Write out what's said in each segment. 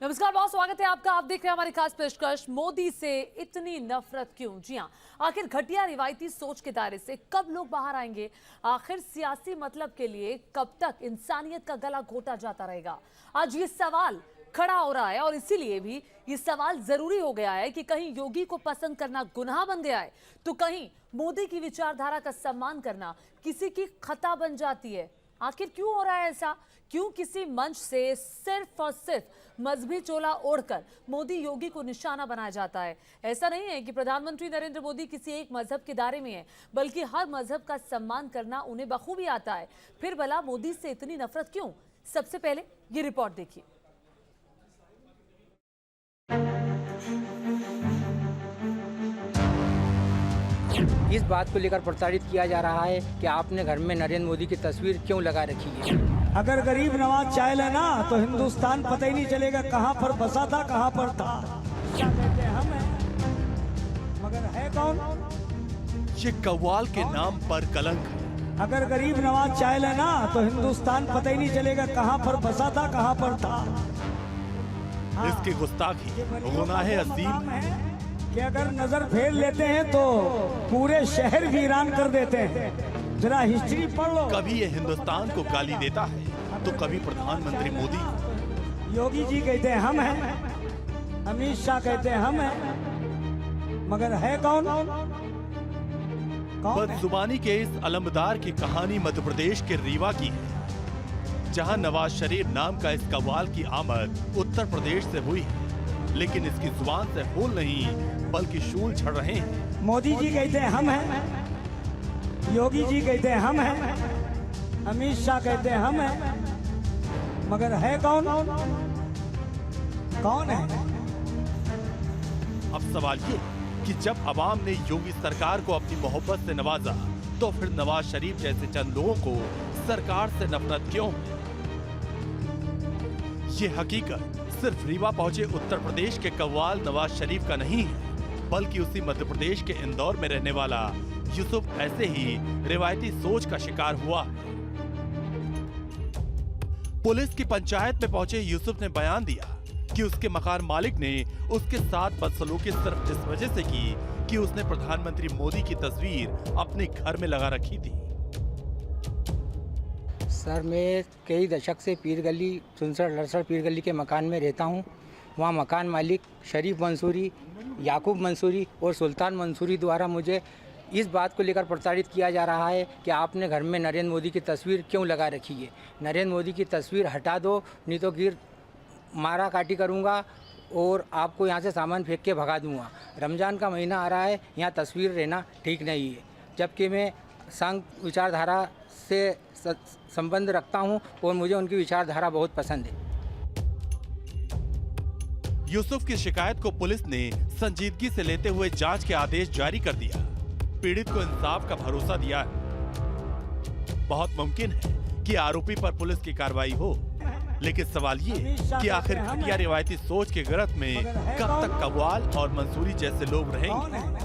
नमस्कार, बहुत स्वागत है आपका। आप देख रहे हैं हमारी खास पेशकश मोदी से इतनी नफरत क्यों। जी हां, आखिर घटिया रिवायती सोच के दायरे से कब लोग बाहर आएंगे? आखिर सियासी मतलब के लिए कब तक इंसानियत का गला घोटा जाता रहेगा? आज ये सवाल खड़ा हो रहा है और इसीलिए भी ये सवाल जरूरी हो गया है कि कहीं योगी को पसंद करना गुनाह बन गया है तो कहीं मोदी की विचारधारा का सम्मान करना किसी की खता बन जाती है। आखिर क्यों हो रहा है ऐसा? क्यों किसी मंच से सिर्फ और सिर्फ मजहबी चोला ओढ़कर मोदी योगी को निशाना बनाया जाता है? ऐसा नहीं है कि प्रधानमंत्री नरेंद्र मोदी किसी एक मजहब के दायरे में है, बल्कि हर मजहब का सम्मान करना उन्हें बखूबी आता है। फिर भला मोदी से इतनी नफरत क्यों? सबसे पहले ये रिपोर्ट देखिए। इस बात को लेकर प्रचारित किया जा रहा है कि आपने घर में नरेंद्र मोदी की तस्वीर क्यों लगा रखी है। अगर गरीब नवाज चाह लेना तो हिंदुस्तान पता ही नहीं चलेगा कहां पर बसा था, कहां पर था। क्या कहते हैं हम हैं, मगर है कौन? ये कव्वाल के नाम पर कलंक है। अगर गरीब नवाज चाह लेना तो हिंदुस्तान पता ही नहीं चलेगा कहां पर बसा था, कहां पर था। इसकी गुस्ताखी गुनाह अजीम है कि अगर नजर फेर लेते हैं तो पूरे शहर वीरान कर देते हैं। जरा हिस्ट्री पढ़ लो। कभी ये हिंदुस्तान को गाली देता है तो कभी प्रधानमंत्री मोदी। योगी जी कहते हैं हम हैं, अमित शाह कहते हैं हम हैं, मगर है कौन? बदजुबानी के इस अलमदार की कहानी मध्य प्रदेश के रीवा की है, जहां नवाज शरीफ नाम का इस कव्वाल की आमद उत्तर प्रदेश से हुई है, लेकिन इसकी जुबान से फूल नहीं बल्कि शूल झड़ रहे हैं। मोदी जी कहते हैं हम हैं, योगी जी कहते हैं हम हैं, अमित शाह कहते हैं हम हैं, मगर है कौन? कौन है? अब सवाल ये कि जब अवाम ने योगी सरकार को अपनी मोहब्बत से नवाजा तो फिर नवाज शरीफ जैसे चंद लोगों को सरकार से नफरत क्यों? ये हकीकत सिर्फ रीवा पहुंचे उत्तर प्रदेश के कव्वाल नवाज शरीफ का नहीं है, बल्कि उसी मध्य प्रदेश के इंदौर में रहने वाला यूसुफ ऐसे ही रिवायती सोच का शिकार हुआ। पुलिस की पंचायत में पहुंचे यूसुफ ने बयान दिया कि उसके मकान मालिक ने उसके साथ बदसलूकी सिर्फ इस वजह से की कि उसने प्रधानमंत्री मोदी की तस्वीर अपने घर में लगा रखी थी। सर, मैं कई दशक से पीर गली 67-68 पीर गली के मकान में रहता हूं। वहां मकान मालिक शरीफ मंसूरी, याकूब मंसूरी और सुल्तान मंसूरी द्वारा मुझे इस बात को लेकर प्रचारित किया जा रहा है कि आपने घर में नरेंद्र मोदी की तस्वीर क्यों लगा रखी है। नरेंद्र मोदी की तस्वीर हटा दो, नहीं तो गिर मारा काटी करूँगा और आपको यहाँ से सामान फेंक के भगा दूँगा। रमज़ान का महीना आ रहा है, यहाँ तस्वीर रहना ठीक नहीं है, जबकि मैं संघ विचारधारा से संबंध रखता हूँ और मुझे उनकी विचारधारा बहुत पसंद है। यूसुफ की शिकायत को पुलिस ने संजीदगी से लेते हुए जांच के आदेश जारी कर दिया। पीड़ित को इंसाफ का भरोसा दिया है। बहुत मुमकिन है कि आरोपी पर पुलिस की कार्रवाई हो, लेकिन सवाल ये कि आखिर घटिया रिवायती सोच के गिरफ्त में कब तक कव्वाल और मंसूरी जैसे लोग रहेंगे?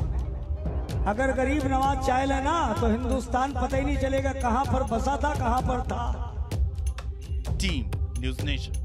अगर गरीब नवाज चाह लेना तो हिंदुस्तान पता ही नहीं चलेगा कहां पर बसा था, कहां पर था। Team news nation.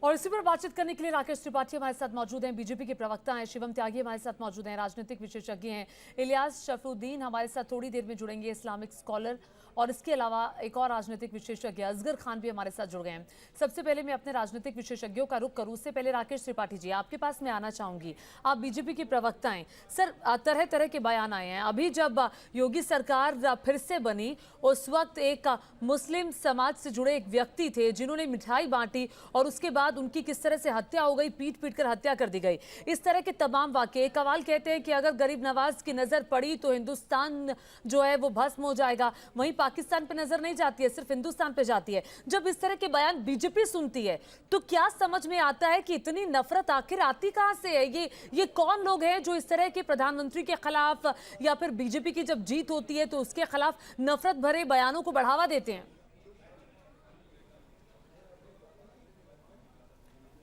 और इसी पर बातचीत करने के लिए राकेश त्रिपाठी हमारे साथ मौजूद हैं। बीजेपी के प्रवक्ता हैं शिवम त्यागी हमारे साथ मौजूद हैं, राजनीतिक विशेषज्ञ हैं इलियास शफरुद्दीन हमारे साथ थोड़ी देर में जुड़ेंगे, इस्लामिक स्कॉलर, और इसके अलावा एक और राजनीतिक विशेषज्ञ असगर खान भी हमारे साथ जुड़ गए हैं। सबसे पहले मैं अपने राजनीतिक विशेषज्ञों का रुख करूं, उससे पहले राकेश त्रिपाठी जी आपके पास मैं आना चाहूंगी। आप बीजेपी के प्रवक्ता हैं सर, तरह तरह के बयान आए हैं। अभी जब योगी सरकार फिर से बनी उस वक्त एक मुस्लिम समाज से जुड़े एक व्यक्ति थे जिन्होंने मिठाई बांटी और उसके बाद उनकी किस तरह से हत्या हो गई, पीट पीट कर हत्या कर दी गई। इस तरह के तमाम वाकये कवाल कहते हैं कि अगर गरीब नवाज की नजर पड़ी तो हिंदुस्तान जो है वो भस्म हो जाएगा। वहीं पाकिस्तान पे नजर नहीं जाती है, सिर्फ हिंदुस्तान पे जाती है। जब इस तरह के बयान बीजेपी सुनती है तो क्या समझ में आता है कि इतनी नफरत आखिर आती कहां से है? ये कौन लोग हैं जो इस तरह के प्रधानमंत्री के खिलाफ या फिर बीजेपी की जब जीत होती है तो उसके खिलाफ नफरत भरे बयानों को बढ़ावा देते हैं?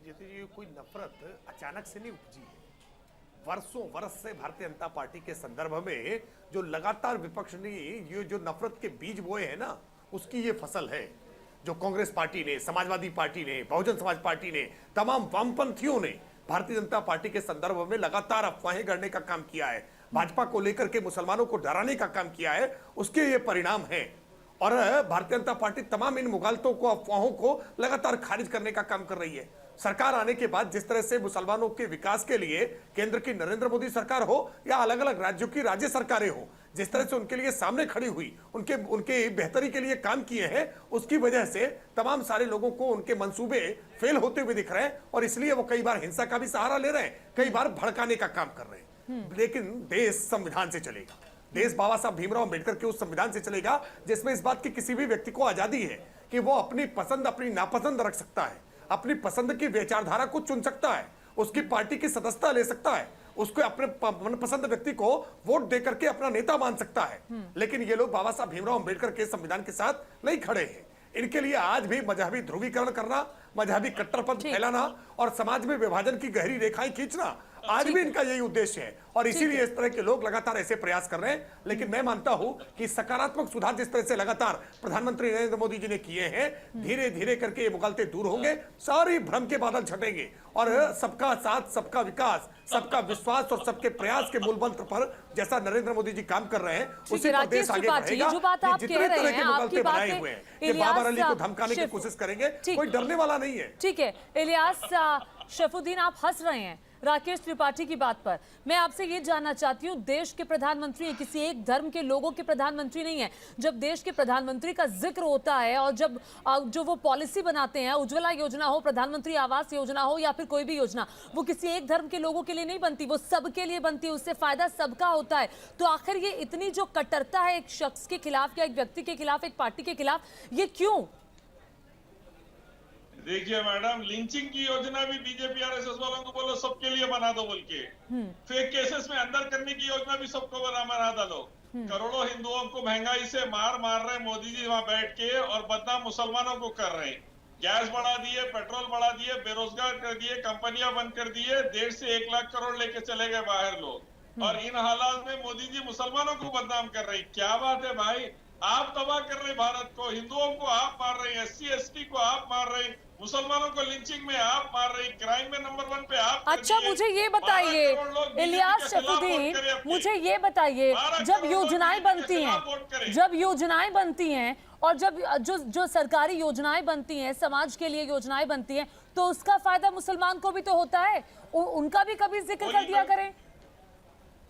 ये कोई नफरत अचानक से नहीं उपजी है। वर्षों वर्ष से भारतीय जनता पार्टी के संदर्भ में जो लगातार विपक्ष ने ये जो नफरत के बीज बोए हैं ना, उसकी ये फसल है। जो कांग्रेस पार्टी ने, समाजवादी पार्टी ने, बहुजन समाज पार्टी ने, तमाम वामपंथियों ने भारतीय जनता पार्टी के संदर्भ में लगातार अफवाहें गढ़ने का काम किया है, भाजपा को लेकर के मुसलमानों को डराने का काम किया है, उसके ये परिणाम है। और भारतीय जनता पार्टी तमाम इन मुगालतों को, अफवाहों को लगातार खारिज करने का काम कर रही है। सरकार आने के बाद जिस तरह से मुसलमानों के विकास के लिए केंद्र की नरेंद्र मोदी सरकार हो या अलग अलग राज्यों की राज्य सरकारें हो, जिस तरह से उनके लिए सामने खड़ी हुई, उनके बेहतरी के लिए काम किए हैं, उसकी वजह से तमाम सारे लोगों को उनके मंसूबे फेल होते हुए दिख रहे हैं और इसलिए वो कई बार हिंसा का भी सहारा ले रहे हैं, कई बार भड़काने का काम कर रहे हैं। लेकिन देश संविधान से चलेगा, देश बाबा साहब भीमराव अंबेडकर के उस संविधान से चलेगा जिसमें इस बात की किसी भी व्यक्ति को आजादी है कि वो अपनी पसंद, अपनी नापसंद रख सकता है, अपनी पसंद की विचारधारा को चुन सकता है, उसकी पार्टी की सदस्यता ले सकता है, उसको अपने मनपसंद व्यक्ति को वोट देकर के अपना नेता मान सकता है। लेकिन ये लोग बाबा साहब भीमराव अंबेडकर के संविधान के साथ नहीं खड़े हैं। इनके लिए आज भी मजहबी ध्रुवीकरण करना, मजहबी कट्टरपंथ फैलाना और समाज में विभाजन की गहरी रेखाएं खींचना, आज भी इनका यही उद्देश्य है और इसीलिए इस तरह के लोग लगातार ऐसे प्रयास कर रहे हैं। लेकिन मैं मानता हूं कि सकारात्मक सुधार जिस तरह से लगातार प्रधानमंत्री नरेंद्र मोदी जी ने किए हैं, धीरे धीरे करके ये मुगालते दूर होंगे, सारी भ्रम के बादल छटेंगे और सबका साथ, सबका विकास, सबका विश्वास और सबके प्रयास के मूल मंत्र पर जैसा नरेंद्र मोदी जी काम कर रहे हैं उसी पर देश आगे बढ़ेगा। जो बात आप जितने कह रहे तरह हैं, के मुगालते बनाए हुए हैं, ये बाबर अली को धमकाने की कोशिश करेंगे, कोई डरने वाला नहीं है। ठीक है इलियास शफुद्दीन, आप हंस रहे हैं राकेश त्रिपाठी की बात पर। मैं आपसे ये जानना चाहती हूँ, देश के प्रधानमंत्री हैं, किसी एक धर्म के लोगों के प्रधानमंत्री नहीं है। जब देश के प्रधानमंत्री का जिक्र होता है और जब जो वो पॉलिसी बनाते हैं, उज्ज्वला योजना हो, प्रधानमंत्री आवास योजना हो या फिर कोई भी योजना, वो किसी एक धर्म के लोगों के लिए नहीं बनती, वो सबके लिए बनती है, उससे फायदा सबका होता है। तो आखिर ये इतनी जो कट्टरता है एक शख्स के खिलाफ या एक व्यक्ति के खिलाफ, एक पार्टी के खिलाफ, ये क्यों? देखिए मैडम, लिंचिंग की योजना भी बीजेपी आरएसएस वालों को बोलो सबके लिए बना दो बोल के, फेक केसेस में अंदर करने की योजना भी सबको बना डालो। करोड़ों हिंदुओं को महंगाई से मार रहे मोदी जी वहां बैठ के और बदनाम मुसलमानों को कर रहे हैं। गैस बढ़ा दिए, पेट्रोल बढ़ा दिए, बेरोजगार कर दिए, कंपनियां बंद कर दिए, 1.5 से 1 लाख करोड़ लेके चले गए बाहर लोग। और इन हालात में मोदी जी मुसलमानों को बदनाम कर रहे हैं। क्या बात है भाई, आप तबाह कर रहे भारत को, हिंदुओं को आप मार रहे हैं, SC ST को आप मार रहे हैं, मुसलमानों को लिंचिंग में आप मार रहे, क्राइम में नंबर 1 पे आप। अच्छा मुझे ये बताइए इलियास शफुद्दीन, मुझे ये बताइए, जब योजनाएं बनती हैं और जब जो सरकारी योजनाएं बनती हैं, समाज के लिए योजनाएं बनती हैं, तो उसका फायदा मुसलमान को भी तो होता है, उनका भी कभी जिक्र कर दिया करें।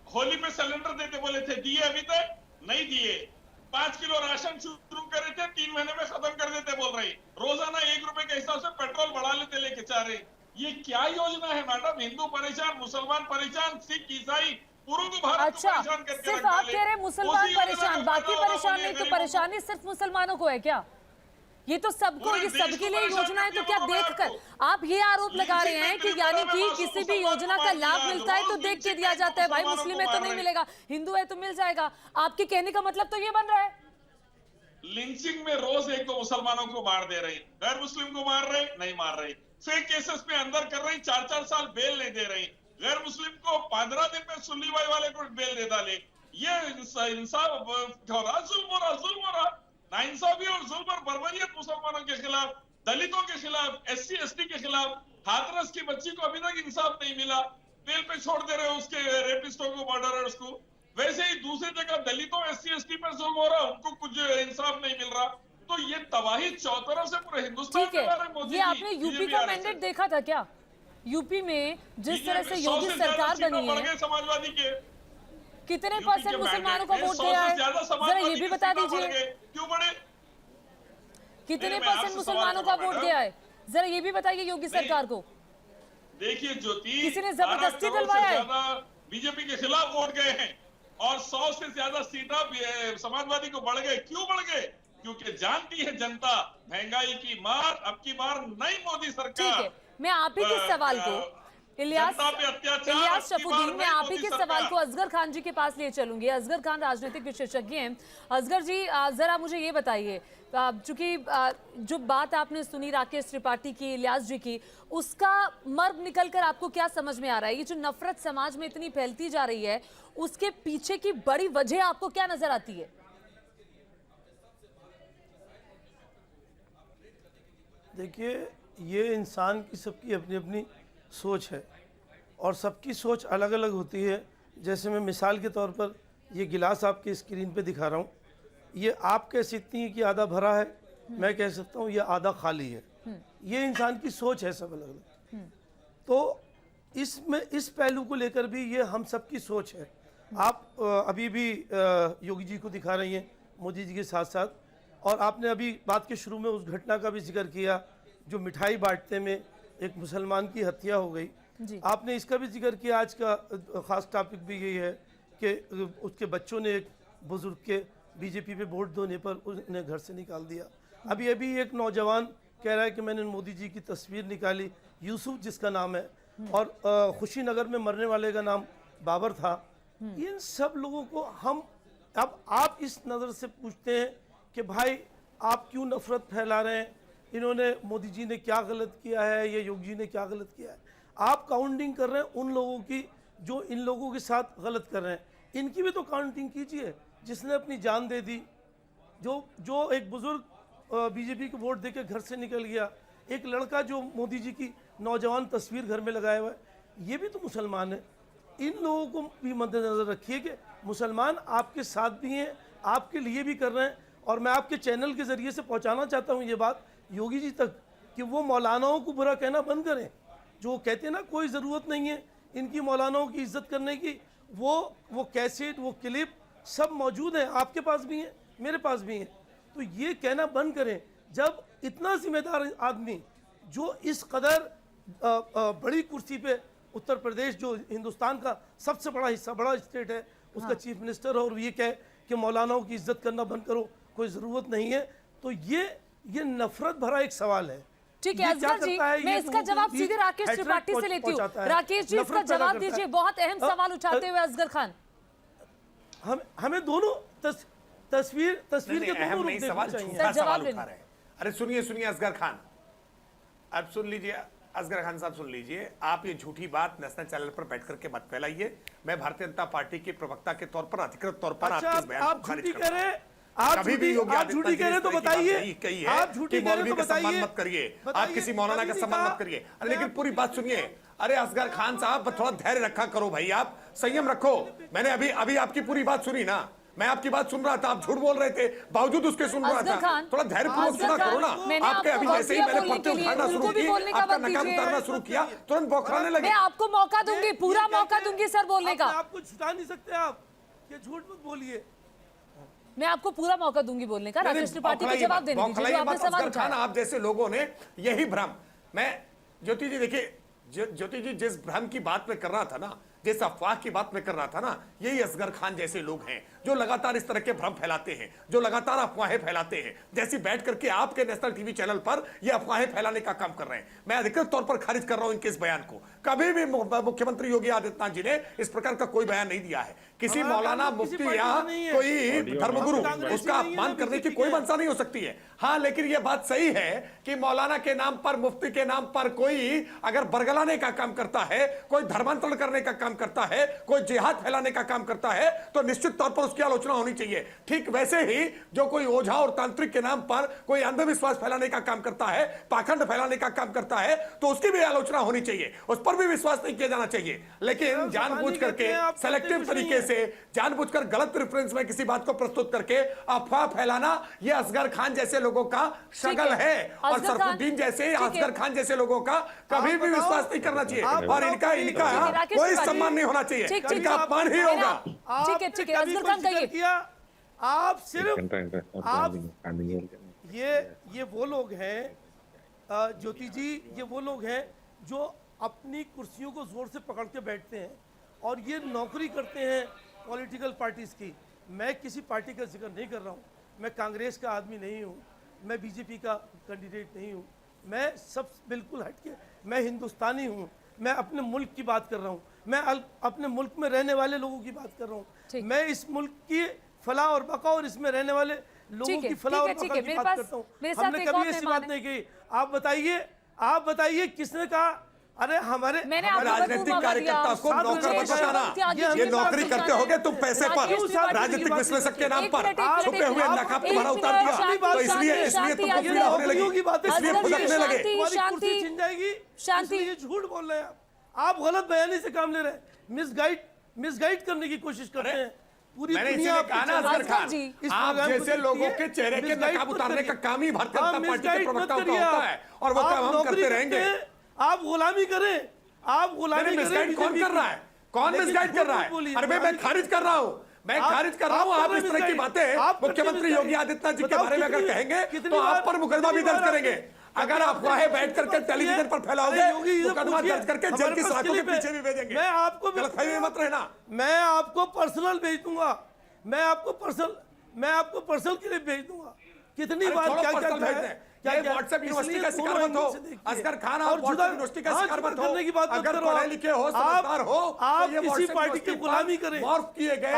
होली पे सिलेंडर देते बोले थे, दिए अभी तक नहीं दिए। 5 किलो राशन शुरू करे थे, 3 महीने में खत्म कर देते बोल रहे। रोजाना 1 रुपए के हिसाब से पेट्रोल बढ़ा लेते लेके जा रहे। ये क्या योजना है मैडम? हिंदू परेशान, मुसलमान परेशान, सिख ईसाई पूरे भारत अच्छा, को परेशान करके सिर्फ आप कह रहे मुसलमान परेशान, बाकी परेशान नहीं, तो परेशानी सिर्फ मुसलमानों को है क्या? ये तो सबको, ये सबके लिए योजना है। तो क्या देखकर आप ये आरोप लगा रहे हैं कि यानी कि किसी भी योजना का लाभ मिलता है तो देख के दिया जाता है, भाई मुस्लिम है तो नहीं मिलेगा, हिंदू है तो मिल जाएगा। आपके कहने का मतलब तो ये बन रहा है। लिंचिंग में रोज एक तो मुसलमानों को मार दे रहे, गैर मुस्लिम को मार रहे नहीं मार रहे, फेक केसेस में अंदर कर रहे, 4-4 साल बेल नहीं दे रहे, गैर मुस्लिम को 15 दिन में सुन्नी भाई वाले को बेल दे डाले। ये इंसाफ हो रहा, नाइंसाफी और जुल्म और बर्बरियत मुसलमानों के खिलाफ, दलितों के खिलाफ, SC ST के खिलाफ। हाथरस की बच्ची को अभी तक इंसाफ नहीं मिला, बेल पे छोड़ दे रहे हो उसके रेपिस्टों को, मर्डरर्स को। वैसे ही दूसरी जगह दलितों, SC ST पर जुल्म हो रहा, उनको कुछ इंसाफ नहीं मिल रहा। तो ये तबाही चौतरफ से पूरे हिंदुस्तान में आ रहा है। मोदी ये आपने यूपी का मैंडेट देखा था क्या? यूपी में जिस तरह से योगी सरकार बनी है, समाजवादी के कितने % मुसलमानों का वोट दिया है, जरा ये भी बता दीजिए। क्यों बढ़े? कितने % मुसलमानों का वोट दिया है, जरा ये भी बताइए योगी सरकार को। देखिए ज्योति, किसी ने जबरदस्ती दिलवाया है? बीजेपी के खिलाफ वोट गए हैं और 100 से ज्यादा सीटें समाजवादी को बढ़ गए। क्यों बढ़ गए? क्योंकि जानती है जनता महंगाई की मार, अब की बार नई मोदी सरकार। ठीक है, मैं आप ही के सवाल को इलियास शफुद्दीन, मैं आप ही के सवाल को असगर खान जी के पास ले चलूंगी। असगर खान राजनीतिक विशेषज्ञ हैं। असगर जी जरा मुझे ये बताइए, चूंकि जो बात आपने सुनी राकेश त्रिपाठी की, इलियास जी की, उसका मर्म निकलकर आपको क्या समझ में आ रहा है? ये जो नफरत समाज में इतनी फैलती जा रही है, उसके पीछे की बड़ी वजह आपको क्या नजर आती है? देखिए, ये इंसान की सबकी अपनी अपनी सोच है और सबकी सोच अलग अलग होती है। जैसे मैं मिसाल के तौर पर ये गिलास आपकी स्क्रीन पे दिखा रहा हूँ, ये आप कह सकती हैं कि आधा भरा है, मैं कह सकता हूँ ये आधा खाली है। ये इंसान की सोच है, सब अलग अलग। तो इसमें इस पहलू को लेकर भी ये हम सब की सोच है। आप अभी भी योगी जी को दिखा रही हैं मोदी जी के साथ साथ, और आपने अभी बात के शुरू में उस घटना का भी जिक्र किया जो मिठाई बांटने में एक मुसलमान की हत्या हो गई। आपने इसका भी जिक्र किया। आज का खास टॉपिक भी यही है कि उसके बच्चों ने एक बुजुर्ग के बीजेपी पे वोट देने पर उन्हें घर से निकाल दिया। अभी अभी एक नौजवान कह रहा है कि मैंने मोदी जी की तस्वीर निकाली, यूसुफ जिसका नाम है, और खुशीनगर में मरने वाले का नाम बाबर था। इन सब लोगों को हम अब आप इस नज़र से पूछते हैं कि भाई आप क्यों नफरत फैला रहे हैं, इन्होंने मोदी जी ने क्या गलत किया है या योगी जी ने क्या गलत किया है। आप काउंटिंग कर रहे हैं उन लोगों की जो इन लोगों के साथ गलत कर रहे हैं, इनकी भी तो काउंटिंग कीजिए। जिसने अपनी जान दे दी, जो एक बुजुर्ग बीजेपी को वोट देके घर से निकल गया, एक लड़का जो मोदी जी की नौजवान तस्वीर घर में लगाया हुआ है, ये भी तो मुसलमान है। इन लोगों को भी मद्देनजर रखिए कि मुसलमान आपके साथ भी हैं, आपके लिए भी कर रहे हैं। और मैं आपके चैनल के ज़रिए से पहुंचाना चाहता हूं ये बात योगी जी तक कि वो मौलानाओं को बुरा कहना बंद करें। जो कहते हैं ना कोई ज़रूरत नहीं है इनकी मौलानाओं की इज्जत करने की, वो कैसेट, वो क्लिप सब मौजूद हैं, आपके पास भी हैं, मेरे पास भी हैं। तो ये कहना बंद करें। जब इतना जिम्मेदार आदमी जो इस कदर बड़ी कुर्सी पे, उत्तर प्रदेश जो हिंदुस्तान का सबसे बड़ा हिस्सा, बड़ा स्टेट है, उसका चीफ मिनिस्टर और ये कहे कि मौलानाओं की इज्जत करना बंद करो, कोई ज़रूरत नहीं है, तो ये नफरत भरा एक सवाल है। ठीक है असगर जी, मैं इसका जवाब सीधे राकेश त्रिपाठी से लेती हूँ। राकेश जी इसका जवाब दीजिए, बहुत अहम सवाल उठाते हुए असगर खान। हमें दोनों तस्वीर के दोनों रूप देखने चाहिए। सवाल उठा रहे हैं। अरे सुनिए असगर खान, अब सुन लीजिए असगर खान साहब, सुन लीजिए। आप ये झूठी बात नेशनल चैनल पर बैठ करके मत फैलाइए। मैं भारतीय जनता पार्टी के प्रवक्ता के तौर पर, अधिकृत तौर पर आपके इस बयान को खारिज करता हूं। कभी भी योगी आदित्यनाथ जी ने तो बताइए, कही है कि मौलवी का सम्मान मत करिए, आप किसी मौलाना का सम्मान मत करिए। अरे लेकिन पूरी बात सुनिए। अरे असगर खान साहब थोड़ा धैर्य रखा करो भाई, आप संयम रखो। मैंने अभी आपकी पूरी बात सुनी ना, मैं आपकी बात सुन रहा था, आप झूठ बोल रहे थे, बावजूद उसके सुन रहा था। थोड़ा धैर्यपूर्वक सुना करो ना। आपके अभी जैसे ही मैंने पत्ते उठाना शुरू किया, आपका नकाब उतारना शुरू किया, तुरंत बौखलाने लगे। मैं आपको मौका दूंगी, पूरा मौका दूंगी सर बोलने का। आपको छुटा नहीं सकते आप, ये झूठ मत बोलिए। मैं आपको पूरा मौका दूंगी बोलने का। राकेश त्रिपाठी को जवाब देने दीजिए जो आपने सवाल उठाया। आप जैसे लोगों ने यही भ्रम, मैं ज्योति जी देखिए, ज्योति जी जिस भ्रम की बात में कर रहा था ना, जिस अफवाह की बात में कर रहा था ना, यही असगर खान जैसे लोग हैं जो लगातार इस तरह के भ्रम फैलाते हैं, जो लगातार अफवाहें फैलाते हैं, जैसी बैठ करके आपके नेशनल टीवी चैनल पर ये अफवाहें फैलाने का काम कर रहे हैं। मैं अधिकृत तौर पर खारिज कर रहा हूं इनके इस बयान को। कभी भी मुख्यमंत्री योगी आदित्यनाथ जी ने इस प्रकार का कोई बयान नहीं दिया है। किसी मौलाना, मुफ्ती या कोई धर्मगुरु, उसका अपमान करने की कोई मंशा नहीं हो सकती है। हाँ, लेकिन यह बात सही है कि मौलाना के नाम पर, मुफ्ती के नाम पर कोई अगर बरगलाने का काम करता है, कोई धर्मांतरण करने का काम करता है, कोई जिहाद फैलाने का काम करता है, तो निश्चित तौर पर उसकी आलोचना होनी चाहिए। ठीक वैसे ही जो कोई ओझा और तांत्रिक के नाम पर कोई अंधविश्वास फैलाने का काम करता है, पाखंड फैलाने का काम करता है, तो उसकी भी आलोचना होनी चाहिए, उस पर भी विश्वास नहीं किया जाना चाहिए। लेकिन जानबूझ करके, सेलेक्टिव तरीके से, जानबूझकर गलत रेफरेंस में किसी बात को प्रस्तुत करके अफवाह फैलाना, यह असगर खान जैसे लोगों का शगल है। और सरफुद्दीन जैसे, असगर खान जैसे लोगों का कभी भी विश्वास नहीं करना चाहिए, और इनका कोई सम्मान नहीं होना चाहिए, इनका अपमान ही होगा। ठीक है असगर खान कहिए। आप सिर्फ ये वो लोग हैं ज्योति जी, ये वो लोग हैं जो अपनी कुर्सियों को जोर से पकड़ के बैठते हैं और ये नौकरी करते हैं पॉलिटिकल पार्टीज की। मैं किसी पार्टी का जिक्र नहीं कर रहा हूँ, मैं कांग्रेस का आदमी नहीं हूँ, मैं बीजेपी का कैंडिडेट नहीं हूँ, मैं सब बिल्कुल हटके, मैं हिंदुस्तानी हूँ, मैं अपने मुल्क की बात कर रहा हूँ, मैं अपने मुल्क में रहने वाले लोगों की बात कर रहा हूँ, मैं इस मुल्क की फलाह और बका और इसमें रहने वाले लोगों की फलाह और बका की बात करता हूँ। हमने कभी ऐसी बात नहीं की। आप बताइए किसने कहा अरे हमारे मैंने हमारे आपको राजनीतिक मौका कार्यकर्ता दिया। को नौकर मत बनाना। ये नौकरी करते होगे तुम पैसे पर, राजनीतिक विश्लेषक के नाम पर छुपे हुए नकाब तुम्हारा उतार दिया, तो इसलिए तुमको पीड़ा होने लगी, इसलिए फुदकने लगे। हमारी कुर्सी छिन जाएगी, शांति। इसलिए झूठ बोल रहे हैं आप गलत बयानी से काम ले रहे हैं, मिसगाइड करने की कोशिश कर रहे हैं। पूरी मैंने दुनिया इसीलिए कहा ना असगर खान, जी, आप जैसे लोगों के चेहरे के नकाब उतारने का काम ही भारतीय जनता पार्टी के प्रवक्ताओं का होता है, और वो काम हम करते रहेंगे। आप गुलामी करें, आप गुलामी मिसगाइड कौन कर रहा है? कौन मिसगाइड कर रहा है? अरे मैं खारिज कर रहा हूँ, मैं खारिज कर रहा हूँ। आप इस तरह की बातें मुख्यमंत्री योगी आदित्यनाथ जी के बारे में अगर कहेंगे तो आप पर मुकदमा भी दर्ज करेंगे। अगर अफवाहें बैठ करके टेलीविजन पर फैलाओगे, मुकदमा दर्ज करके जेल की सलाखों के पीछे भी भेजेंगे। मैं आपको गलतफहमी में मत रहना। मैं आपको पर्सनल भेज दूंगा, मैं आपको पर्सनल के लिए भेज दूंगा। कितनी बार क्या क्या है, क्या व्हाट्सएप यूनिवर्सिटी का शिकार मत हो असगर खान, और व्हाट्सएप यूनिवर्सिटी का शिकार मत हो। करने की बात अगर पढ़े लिखे हो, समझदार हो, आप तो ये किसी पार्टी की गुलामी करें, मॉर्फ किए गए,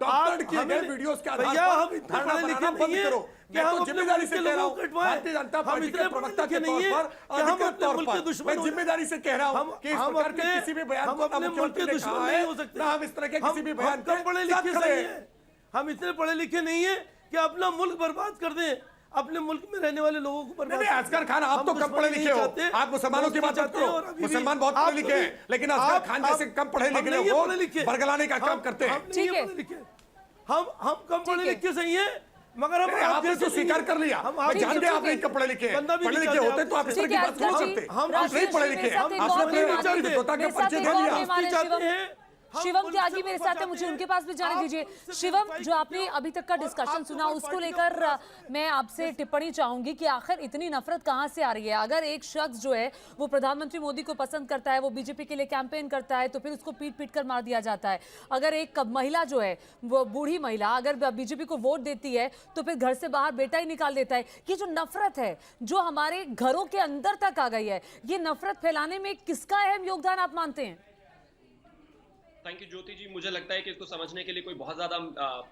डॉक्टर किए गए वीडियोस के आधार भैया हम पर इतने धरना पढ़े लिखे बनाना बंद नहीं है करो। कि मैं हम तो अपने जिम्मेदारी से मुल्क कह के रहा लोगों को हूँ, कटवाएं। भारतीय जनता हम पार्टी इतने के प्रवक्ता के तौर पर, हम अधिकृत अपने तौर मुल्क के पर दुश्मन मैं हो। जिम्मेदारी से कह रहा हूँ कि इस हम प्रकार के अपने- किसी भी बयान हम को ना अपने मुल्क मुख्यमंत्री के ने दुश्मन कहा नहीं है, हो सकते। ना हम इस तरह के किसी भी बयान कम पढ़े लिखे साथ खड़े नहीं हैं। है, हम इतने पढ़े लिखे नहीं है कि अपना मुल्क बर्बाद कर दें, अपने मुल्क में रहने वाले लोगों को बर्बाद। नहीं असगर खान, आप तो कम पढ़े लिखे हो, आप मुसलमानों की बात मत करो। मुसलमान बहुत पढ़े लिखे हैं, लेकिन असगर खान जैसे कम पढ़े लिखे लोग बरगलाने का काम करते हैं। ठीक है। हम कम पढ़े लिखे सही हैं, मगर हम आपने तो स्वीकार कर लिया। मैं जान गया आप नहीं पढ़े लिखे हैं। पढ़े लिखे होते तो आप इस तरह की बात नहीं करते। हम नहीं पढ़े लिखे, आपने अपने विचार विद्वता के परिचय दे दिया। शिवम त्यागी मेरे साथ है, मुझे उनके पास भी जाने दीजिए। शिवम, जो आपने अभी तक का डिस्कशन सुना, उसको लेकर मैं आपसे टिप्पणी चाहूंगी कि आखिर इतनी नफरत कहां से आ रही है? अगर एक शख्स जो है वो प्रधानमंत्री मोदी को पसंद करता है, वो बीजेपी के लिए कैंपेन करता है, तो फिर उसको पीट पीट कर मार दिया जाता है। अगर एक महिला जो है, वो बूढ़ी महिला अगर बीजेपी को वोट देती है तो फिर घर से बाहर बेटा ही निकाल देता है। ये जो नफरत है जो हमारे घरों के अंदर तक आ गई है, ये नफरत फैलाने में किसका अहम योगदान आप मानते हैं? थैंक यू ज्योति जी। मुझे लगता है कि इसको समझने के लिए कोई बहुत ज्यादा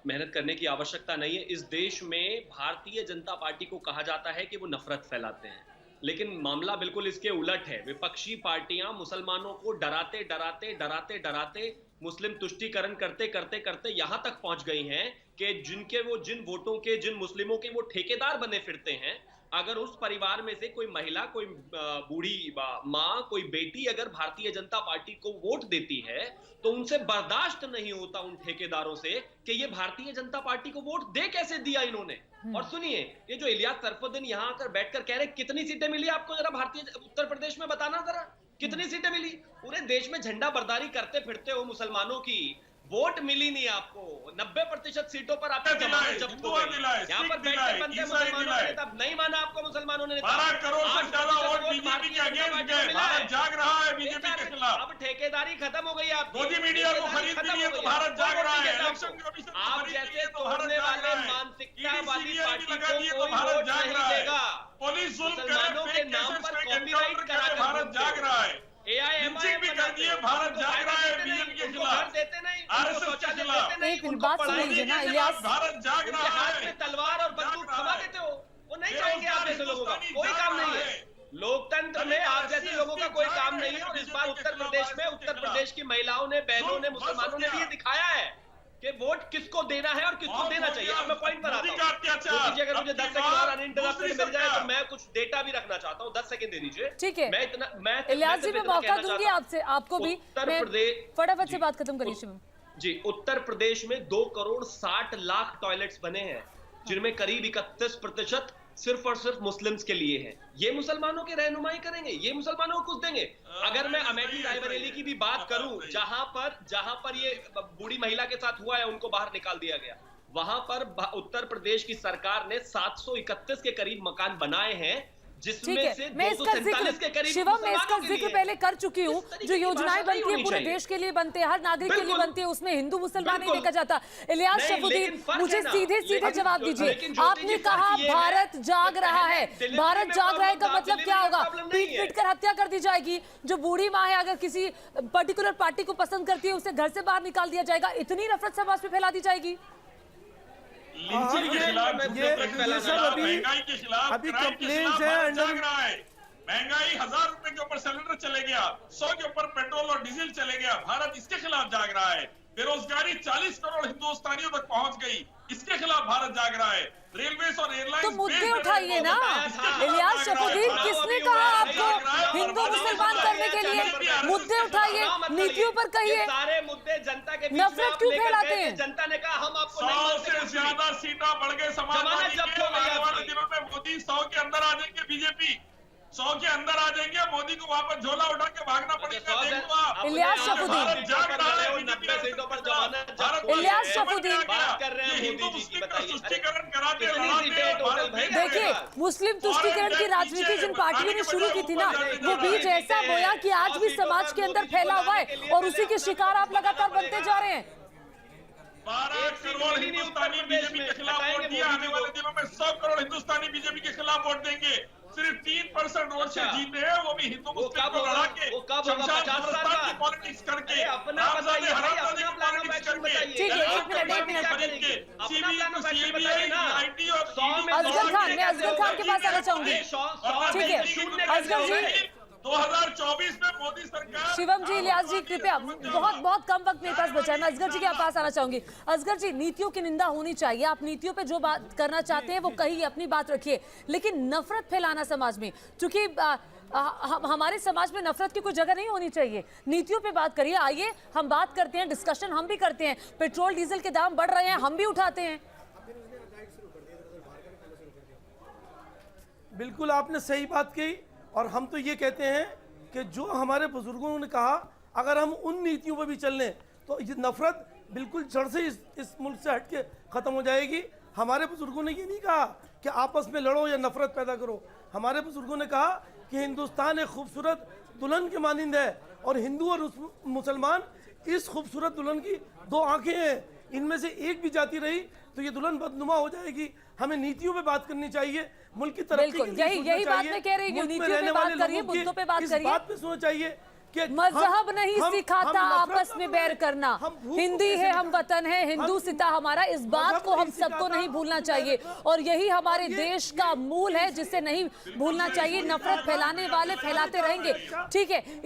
मेहनत करने की आवश्यकता नहीं है। इस देश में भारतीय जनता पार्टी को कहा जाता है कि वो नफरत फैलाते हैं, लेकिन मामला बिल्कुल इसके उलट है। विपक्षी पार्टियां मुसलमानों को डराते डराते डराते डराते मुस्लिम तुष्टीकरण करते करते करते यहां तक पहुंच गई हैं कि जिन वोटों के, जिन मुस्लिमों के वो ठेकेदार बने फिरते हैं, अगर उस परिवार में से कोई महिला, कोई बूढ़ी माँ, कोई बेटी अगर भारतीय जनता पार्टी को वोट देती है तो उनसे बर्दाश्त नहीं होता उन ठेकेदारों से कि ये भारतीय जनता पार्टी को वोट दे कैसे दिया इन्होंने। और सुनिए, ये जो इलियास सरफुद्दीन यहाँ आकर बैठकर कह रहे कितनी सीटें मिली आपको, जरा भारतीय उत्तर प्रदेश में बताना जरा, कितनी सीटें मिली? पूरे देश में झंडा बरदारी करते फिरते हो मुसलमानों की, वोट मिली नहीं आपको। 90% सीटों पर आपको जमानत जब्त हो गई। यहाँ पर बैठे बनते मुसलमानों ने तब नहीं माना आपको, मुसलमानों ने 12 करोड़ से ज्यादा वोट बीजेपी के अगेंस्ट गए। भारत जाग रहा है बीजेपी के खिलाफ। अब ठेकेदारी खत्म हो गई आपकी। मोदी मीडिया को खरीद लिए तो भारत जाग रहा है। इलेक्शन कमीशन को आप खरीद जैसे लिए तो भारत तोड़ने जाग वाले रहा है। मानसिकता वाली ED पार्टी लगा दिए को तो कोई भारत वोट जाग नहीं रहा है। देगा। पुलिस जुल्म करे, मुसलमानों के फेक नाम केसेस पर पे कॉपीराइट एनकाउंटर करा करे, कर भारत जाग रहा है। AIMI भी कर दिए, भारत जाग रहा है बीजेपी के खिलाफ। देते नहीं, RSS के खिलाफ। एक मिनट बात सुन लीजिए ना इलियास। भारत जाग उनके रहा हाथ है। में तलवार और बंदूक थमा देते हो, वो नहीं चाहेंगे आप जैसे लोगों का कोई काम नहीं है। लोकतंत्र में आप जैसे लोगों का कोई काम नहीं है। और इस बार उत्तर प्रदेश की महिलाओं ने, बहनों ने, मुसलमानों ने भी ये दिखाया है कि वोट किसको देना है और किसको देना चाहिए। अब मैं पॉइंट पर आता हूँ। अगर मुझे 10 सेकंड और अनइंटरप्टेड मिल जाए तो मैं कुछ डेटा भी रखना चाहता हूँ। 10 सेकंड दे दीजिए। ठीक है, मैं इलियास जी मैं मौका दूंगी आपसे, आपको भी। उत्तर प्रदेश, फटाफट से बात खत्म करिए शिवम जी। उत्तर प्रदेश में 2 करोड़ 60 लाख टॉयलेट्स बने हैं, जिनमें करीब 31% सिर्फ और सिर्फ मुस्लिम्स के लिए हैं। ये मुसलमानों की रहनुमाई करेंगे, ये मुसलमानों को कुछ देंगे। अगर मैं अमेठी रायबरेली की भी बात करूं, जहां पर ये बूढ़ी महिला के साथ हुआ है, उनको बाहर निकाल दिया गया, वहां पर उत्तर प्रदेश की सरकार ने 731 के करीब मकान बनाए हैं, जिसमें से मैं इसका जिक्र शिवम मैं इसका जिक्र पहले कर चुकी हूँ। जो योजनाएं बनती है पूरे देश के लिए बनते हैं, हर नागरिक के लिए बनती है, उसमें हिंदू मुसलमान नहीं देखा जाता। इलियास शफुद्दीन मुझे सीधे सीधे जवाब दीजिए। आपने कहा भारत जाग रहा है, भारत जाग रहा है का मतलब क्या होगा? पीट पीट कर हत्या कर दी जाएगी। जो बूढ़ी माँ है अगर किसी पर्टिकुलर पार्टी को पसंद करती है, उसे घर से बाहर निकाल दिया जाएगा। इतनी नफरत समाज में फैला दी जाएगी। लिंचिंग के खिलाफ, महंगाई के खिलाफ, अभी क्राइम के कंप्लेंट्स खिलाफ है भारत जाग रहा है। महंगाई 1000 रुपए के ऊपर सिलेंडर चले गया, 100 के ऊपर पेट्रोल और डीजल चले गया। भारत इसके खिलाफ जाग रहा है। बेरोजगारी 40 करोड़ हिंदुस्तानियों तक पहुंच गई, इसके खिलाफ भारत जाग रहा है। रेलवे और एयरलाइंस तो मुद्दे उठाइए ना इलियास शफुद्दीन, किसने कहा आपको हिंदू मुसलमान करने के लिए? मुद्दे उठाइए, नीतियों पर कहिए, सारे मुद्दे जनता के बीच नफरत क्यों फैलाते हैं? जनता ने कहा हम आपको 100 से ज्यादा सीटा बढ़ गए समाजवादी जमानत जब्त के। हो गई आने वाले आपकी। दिनों में मोदी 100 के अंदर आ जाएंगे, बीजेपी 100 के अंदर आ जाएंगे, मोदी को वहां पर झोला उठा के भागना पड़ेगा। देख लो आप, इलियास शफुद्दीन, भारत जाग रहा है। 90 सीटों पर जमानत भारत इलियास शफुद्दीन बात कर रहे हैं हिंदू मोदी जी की, मुस्लिम का बताइए। तुष्टीकरण कराते कितनी लड़ाते सीटें हैं, टोटल भारत भाई? नहीं देखिए करेगा। मुस्लिम तुष्टीकरण की राजनीति जिन पार्टियों ने शुरू की थी ना, वो बीज ऐसा बोया कि आज भी समाज के अंदर फैला हुआ है और उसी के शिकार आप लगातार बनते जा रहे हैं। 12 करोड़ हिंदुस्तानी बीजेपी के खिलाफ वोट दिया। आने वाले दिनों में 100 करोड़ हिंदुस्तानी बीजेपी के खिलाफ वोट देंगे। सिर्फ 3% वोट से जीते हैं, वो भी हिंदू मुस्लिम को लड़ा के, शमशान खालिस्तान की पॉलिटिक्स करके, रामजादे हरामजादे की पॉलिटिक्स करके। ठीक है, एक मिनट। सीबीआई, आईटी और असगर खान, मैं असगर खान के पास आना चाहूंगी। ठीक है असगर जी, 2024 में मोदी सरकार। शिवम जी, इलियास जी, कृपया, बहुत कम वक्त मेरे पास बचा है, मैं असगर जी के पास आना चाहूंगी। असगर जी, नीतियों की निंदा होनी चाहिए, आप नीतियों पे जो बात करना चाहते हैं वो कहिए, अपनी बात रखिए, लेकिन नफरत फैलाना समाज में, क्योंकि हमारे समाज में नफरत की कोई जगह नहीं होनी चाहिए। नीतियों पे बात करिए। आइए हम बात करते हैं, डिस्कशन हम भी करते हैं। पेट्रोल डीजल के दाम बढ़ रहे हैं, हम भी उठाते हैं। बिल्कुल आपने सही बात कही, और हम तो ये कहते हैं कि जो हमारे बुजुर्गों ने कहा, अगर हम उन नीतियों पर भी चल लें तो ये नफरत बिल्कुल जड़ से इस मुल्क से हट के ख़त्म हो जाएगी। हमारे बुजुर्गों ने ये नहीं कहा कि आपस में लड़ो या नफरत पैदा करो। हमारे बुजुर्गों ने कहा कि हिंदुस्तान एक खूबसूरत दुल्हन के मानिंद है, और हिंदू और मुसलमान इस खूबसूरत दुल्हन की 2 आंखें हैं, इनमें से एक भी जाती रही तो ये दुल्हन बदनुमा हो जाएगी। हमें नीतियों पे बात करनी चाहिए, मुल्क की तरक्की बिल्कुल, यही बात मैं कह रही हूँ, नीतियों पे बात करिए, मुद्दों पे बात करिए। बात पे सोचना चाहिए कि मजहब नहीं सिखाता आपस में बैर करना, हिंदी है हम वतन है, हिंदू सिता हमारा, इस बात को हम सबको नहीं भूलना चाहिए, और यही हमारे देश का मूल है जिसे नहीं भूलना चाहिए। नफरत फैलाने वाले फैलाते रहेंगे, ठीक है।